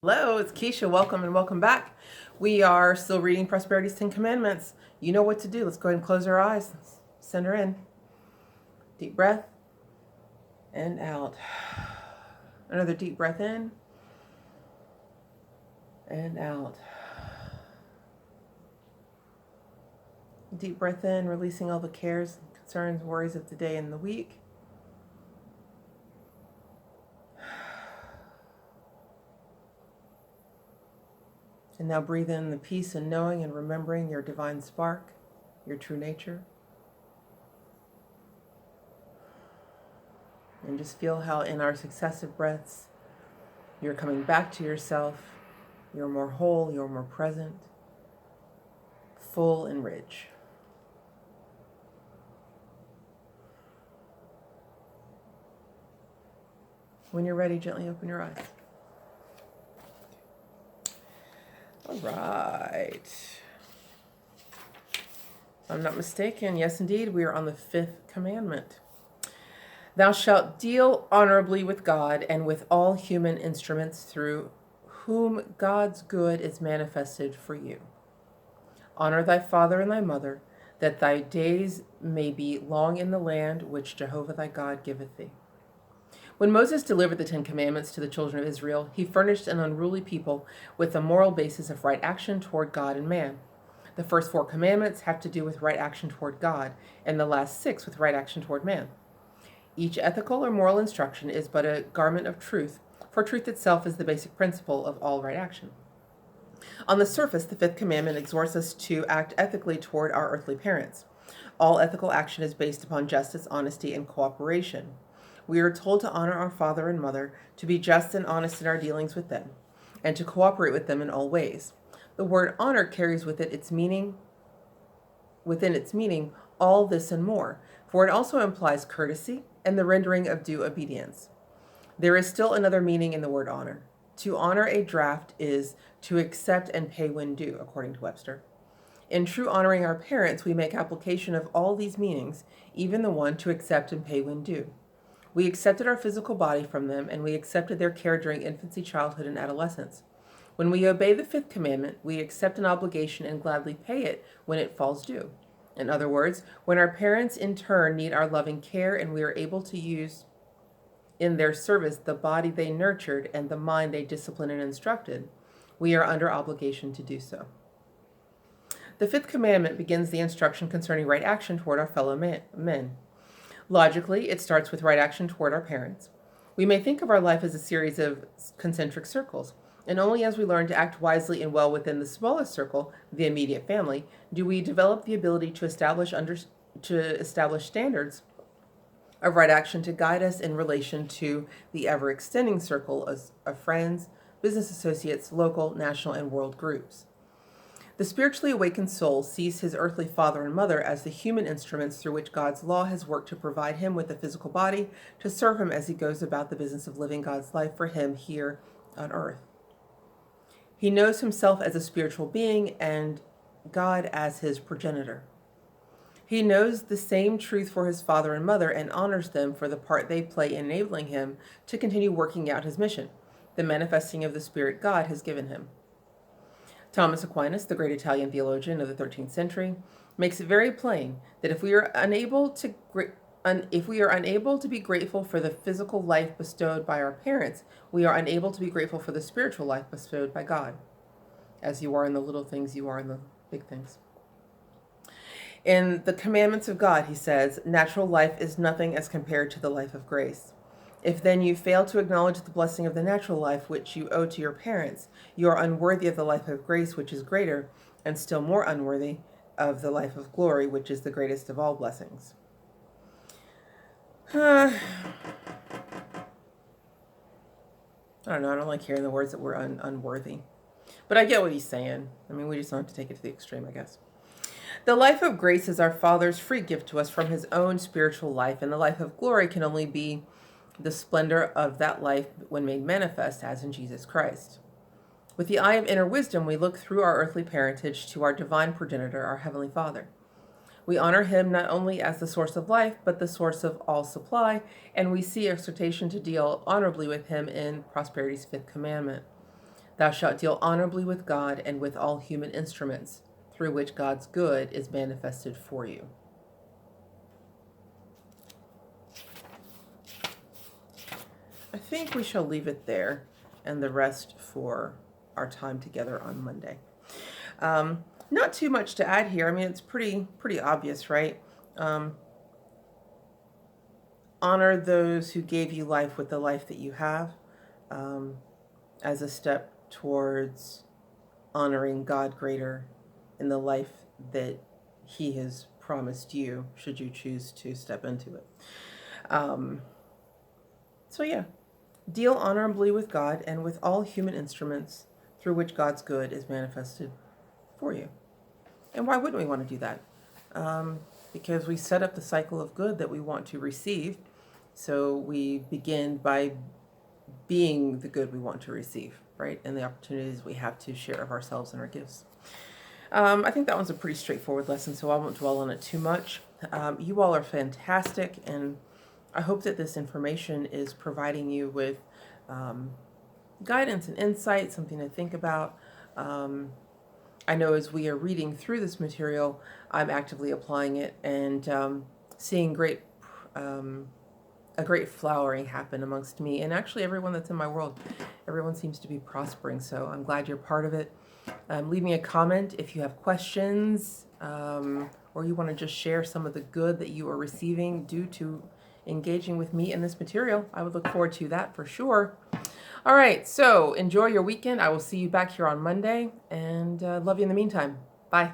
Hello, it's Kesha. Welcome and welcome back. We are still reading Prosperity's 10 Commandments. You know what to do. Let's go ahead and close our eyes. Send her in. Deep breath and out. Another deep breath in and out. Deep breath in, releasing all the cares, concerns, worries of the day and the week. And now breathe in the peace and knowing and remembering your divine spark, your true nature. And just feel how in our successive breaths, you're coming back to yourself. You're more whole, you're more present, full and rich. When you're ready, gently open your eyes. All right. If I'm not mistaken, yes indeed, we are on the 5th commandment. Thou shalt deal honorably with God and with all human instruments through whom God's good is manifested for you. Honor thy father and thy mother, that thy days may be long in the land which Jehovah thy God giveth thee. When Moses delivered the 10 Commandments to the children of Israel, he furnished an unruly people with a moral basis of right action toward God and man. The first 4 commandments have to do with right action toward God, and the last 6 with right action toward man. Each ethical or moral instruction is but a garment of truth, for truth itself is the basic principle of all right action. On the surface, the 5th commandment exhorts us to act ethically toward our earthly parents. All ethical action is based upon justice, honesty, and cooperation. We are told to honor our father and mother, to be just and honest in our dealings with them, and to cooperate with them in all ways. The word honor carries within its meaning all this and more, for it also implies courtesy and the rendering of due obedience. There is still another meaning in the word honor. To honor a draft is to accept and pay when due, according to Webster. In true honoring our parents, we make application of all these meanings, even the one to accept and pay when due. We accepted our physical body from them, and we accepted their care during infancy, childhood, and adolescence. When we obey the 5th commandment, we accept an obligation and gladly pay it when it falls due. In other words, when our parents in turn need our loving care and we are able to use in their service the body they nurtured and the mind they disciplined and instructed, we are under obligation to do so. The 5th commandment begins the instruction concerning right action toward our fellow men. Logically, it starts with right action toward our parents. We may think of our life as a series of concentric circles, and only as we learn to act wisely and well within the smallest circle, the immediate family, do we develop the ability to establish standards of right action to guide us in relation to the ever-extending circle of friends, business associates, local, national, and world groups. The spiritually awakened soul sees his earthly father and mother as the human instruments through which God's law has worked to provide him with a physical body to serve him as he goes about the business of living God's life for him here on earth. He knows himself as a spiritual being and God as his progenitor. He knows the same truth for his father and mother and honors them for the part they play in enabling him to continue working out his mission, the manifesting of the Spirit God has given him. Thomas Aquinas, the great Italian theologian of the 13th century, makes it very plain that if we are unable to be grateful for the physical life bestowed by our parents, we are unable to be grateful for the spiritual life bestowed by God. As you are in the little things, you are in the big things. In the commandments of God, he says, natural life is nothing as compared to the life of grace. If then you fail to acknowledge the blessing of the natural life which you owe to your parents, you are unworthy of the life of grace which is greater, and still more unworthy of the life of glory which is the greatest of all blessings. I don't know, I don't like hearing the words that we're unworthy. But I get what he's saying. I mean, we just don't have to take it to the extreme, I guess. The life of grace is our Father's free gift to us from his own spiritual life, and the life of glory can only be the splendor of that life when made manifest as in Jesus Christ. With the eye of inner wisdom, we look through our earthly parentage to our divine progenitor, our Heavenly Father. We honor him not only as the source of life, but the source of all supply, and we see exhortation to deal honorably with him in Prosperity's 5th commandment. Thou shalt deal honorably with God and with all human instruments, through which God's good is manifested for you. I think we shall leave it there and the rest for our time together on Monday. Not too much to add here. I mean, it's pretty obvious, right? Honor those who gave you life with the life that you have, as a step towards honoring God greater in the life that He has promised you, should you choose to step into it. So yeah, deal honorably with God and with all human instruments, through which God's good is manifested for you. And why wouldn't we want to do that? Because we set up the cycle of good that we want to receive. So we begin by being the good we want to receive, right? And the opportunities we have to share of ourselves and our gifts. I think that one's a pretty straightforward lesson, so I won't dwell on it too much. You all are fantastic, and I hope that this information is providing you with guidance and insight, something to think about. I know as we are reading through this material, I'm actively applying it and seeing a great flowering happen amongst me and actually everyone that's in my world. Everyone seems to be prospering, so I'm glad you're part of it. Leave me a comment if you have questions or you want to just share some of the good that you are receiving due to engaging with me in this material. I would look forward to that for sure. All right, so enjoy your weekend. I will see you back here on Monday, and love you in the meantime. Bye.